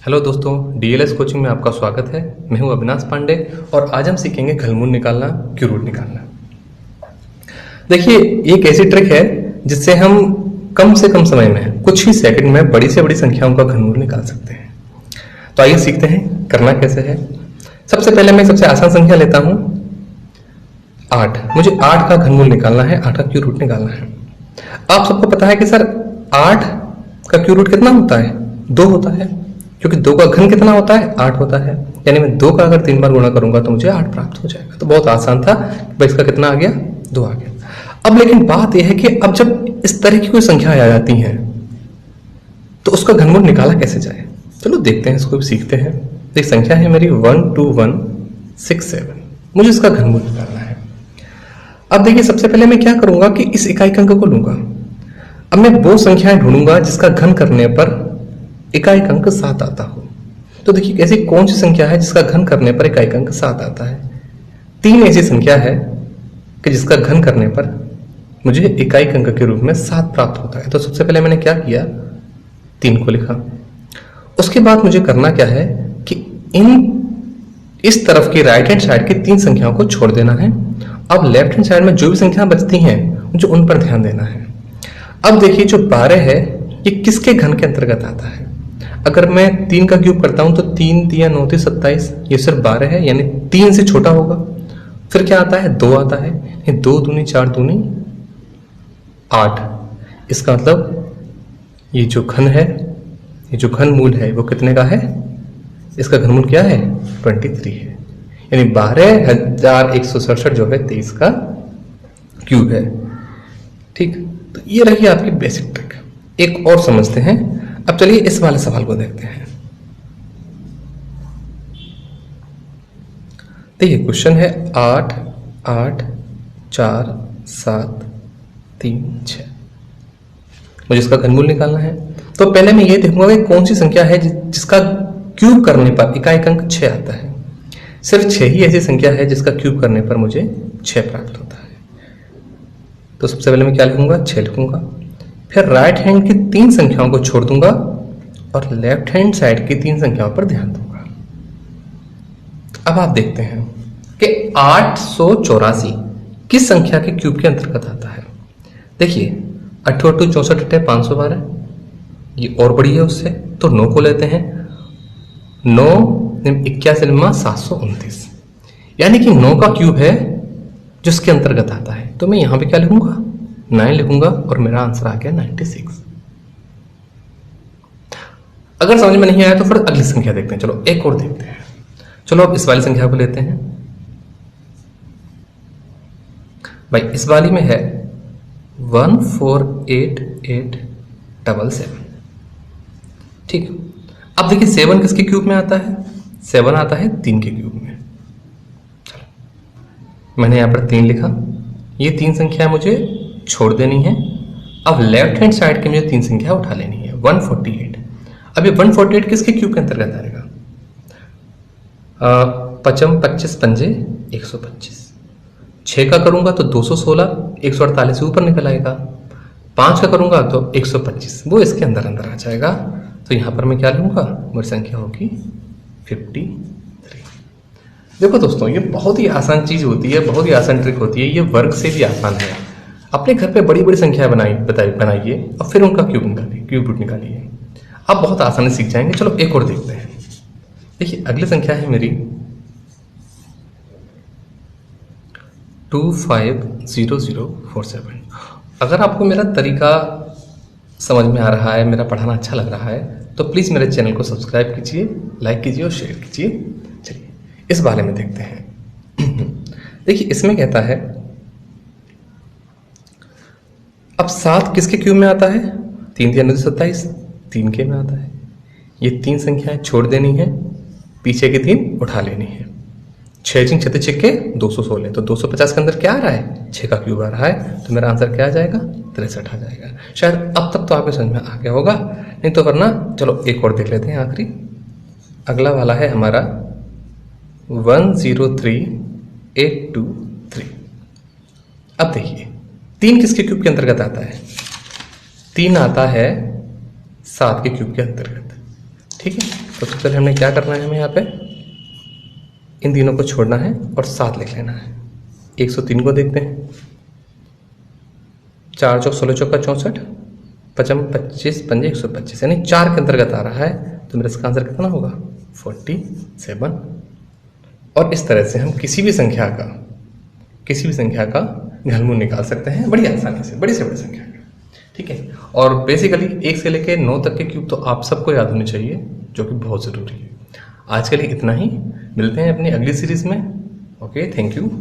Hello दोस्तों, DLS coaching में आपका स्वागत है। मैं हूं अविनाश पांडे और आज हम सीखेंगे घनमूल निकालना, क्यू रूट निकालना। देखिए, एक ऐसी ट्रिक है जिससे हम कम से कम समय में कुछ ही सेकंड में बड़ी से बड़ी संख्याओं का घनमूल निकाल सकते हैं। तो आइए सीखते हैं करना कैसे है। सबसे पहले मैं सबसे आसान संख्या लेता हूं 8। मुझे 8 का घनमूल निकालना है, 8 का क्यू रूट निकालना है। आप सबको पता है कि सर 8 का क्यू रूट कितना होता है? 2 होता है, क्योंकि 2 का घन कितना होता है? 8 होता है। यानी मैं 2 का अगर 3 बार गुणा करूंगा तो मुझे 8 प्राप्त हो जाएगा। तो बहुत आसान था, भाई इसका कितना आ गया? 2 आ गया। अब लेकिन बात यह है कि अब जब इस तरह की कोई संख्या आ जाती है तो उसका घनमूल निकाला कैसे जाए। चलो देखते हैं, इसको भी सीखते हैं। एक संख्या है मेरी 12167। मुझे इसका घनमूल निकालना है। अब देखिए, सबसे पहले मैं क्या करूंगा कि इस इकाई अंक को लूंगा। अब मैं वो संख्याएं ढूंढूंगा जिसका घन करने पर इकाई अंक 7 आता हो। तो देखिए, ऐसी कौन सी संख्या है जिसका घन करने पर इकाई अंक 7 आता है? 3 ऐसी संख्या है कि जिसका घन करने पर मुझे इकाई अंक के रूप में 7 प्राप्त होता है। तो सबसे पहले मैंने क्या किया, 3 को लिखा। उसके बाद मुझे करना क्या है कि इस तरफ की राइट हैंड साइड की 3 संख्याओं को छोड़ देना है। अब लेफ्ट हैंड साइड में जो भी संख्या बचती हैं मुझे उन पर ध्यान देना है। अब देखिए, जो 12 है ये किसके घन के अंतर्गत आता है? अगर मैं 3 का क्यूब करता हूं तो 3 3 9 27, ये सिर्फ 12 है, यानी 3 से छोटा होगा। फिर क्या आता है? 2 आता है। 2 दूनी 4 दूनी 8। इसका मतलब ये जो घन है, ये जो घन मूल है वो कितने का है? इसका घनमूल क्या है? 23 है। यानी 12,167 जो है 23 का क्यूब है। ठीक, तो ये रही आपकी बेसिक ट्रिक। एक और समझते हैं। अब चलिए इस वाले सवाल को देखते हैं। देखिए, क्वेश्चन है 8 8 4 7 3 6। मुझे इसका घनमूल निकालना है। तो पहले मैं ये देखूंगा कि कौन सी संख्या है जिसका क्यूब करने पर इकाई अंक 6 आता है। सिर्फ 6 ही ऐसी संख्या है जिसका क्यूब करने पर मुझे 6 प्राप्त होता है। तो सबसे पहले मैं क्या लिखूंगा? 6 लिखूंगा। फिर राइट हैंड की 3 संख्याओं को छोड़ दूंगा और लेफ्ट हैंड साइड की 3 संख्याओं पर ध्यान दूंगा। अब आप देखते हैं कि 884 किस संख्या के क्यूब के अंतर्गत आता है। देखिए, 8 8 64 512, ये और बड़ी है उससे, तो 9 को लेते हैं। 9 81 729, यानी कि 9 का क्यूब है जिसके अंतर्गत आता है। तो मैं यहां पे क्या लिखूंगा? 9 लिखूंगा और मेरा आंसर आ गया 96। अगर समझ में नहीं आया तो फिर अगली संख्या देखते हैं। चलो एक और देखते हैं। चलो अब इस वाली संख्या को लेते हैं। भाई इस वाली में है 148877। ठीक, अब देखिए 7 किसके क्यूब में आता है? 7 आता है 3 के क्यूब में। चलो, मैंने यहां पर 3 लिखा। ये 3 संख्या मुझे छोड़ देनी है। अब लेफ्ट हैंड साइड की मुझे 3 संख्या उठा लेनी है। 148। अब ये 148 किसके क्यूब के अंतर्गत आएगा? 55 25 पंजे 125। 6 का करूंगा तो 216, 148 से ऊपर निकल आएगा। 5 का करूंगा तो 125, वो इसके अंदर अंदर आ जाएगा। तो यहां पर मैं क्या लूंगा? मेरी संख्या होगी 53। देखो दोस्तों, ये बहुत ही आसान चीज होती है, बहुत ही आसान ट्रिक होती है। ये वर्ग से भी आसान है। अपने घर पे बड़ी बड़ी संख्या बनाइए और फिर उनका क्यूब रूट निकालिए। आप बहुत आसानी से सीख जाएंगे। चलो एक और देखते हैं। देखिए, अगली संख्या है मेरी 250047। अगर आपको मेरा तरीका समझ में आ रहा है, मेरा पढ़ाना अच्छा लग रहा है, तो प्लीज़ मेरे चैनल को सब्सक्राइब कीजिए, लाइक कीजिए और शेयर कीजिए। चलिए इस बारे में देखते हैं। देखिए, इसमें कहता है अब 7 किसके क्यूब में आता है? 3 3 27, 3 के में आता है। ये 3 संख्याएं छोड़ देनी है, पीछे की 3 उठा लेनी है। 6 6 के 216, तो 250 के अंदर क्या आ रहा है? 6 का क्यूब आ रहा है। तो मेरा आंसर क्या आ जाएगा? 63 आ जाएगा। शायद अब तक तो आपको समझ में आ गया होगा, नहीं तो वरना चलो एक और देख लेते हैं। आखिरी अगला वाला है हमारा 103823। अब देखिए, 3 किसके क्यूब के अंतर्गत आता है? 3 आता है 7 के क्यूब के अंतर्गत। ठीक है, सबसे पहले हमने क्या करना है, हमें यहाँ पे इन तीनों को छोड़ना है और 7 लिख लेना है। 103 को देखते हैं, 4 चौक 16 चौका 64, 55 25 पंजे 125, यानी 4 के अंतर्गत आ रहा है, तो मेरा इसका आंसर कितना होगा 47। और इस तरह से हम किसी भी संख्या का घनमूल निकाल सकते हैं बड़ी आसानी से, बड़ी से बड़ी संख्या का। ठीक है, और बेसिकली 1 से लेकर 9 तक के क्यूब तो आप सबको याद होने चाहिए, जो कि बहुत ज़रूरी है। आज के लिए इतना ही, मिलते हैं अपनी अगली सीरीज में। Okay, thank you.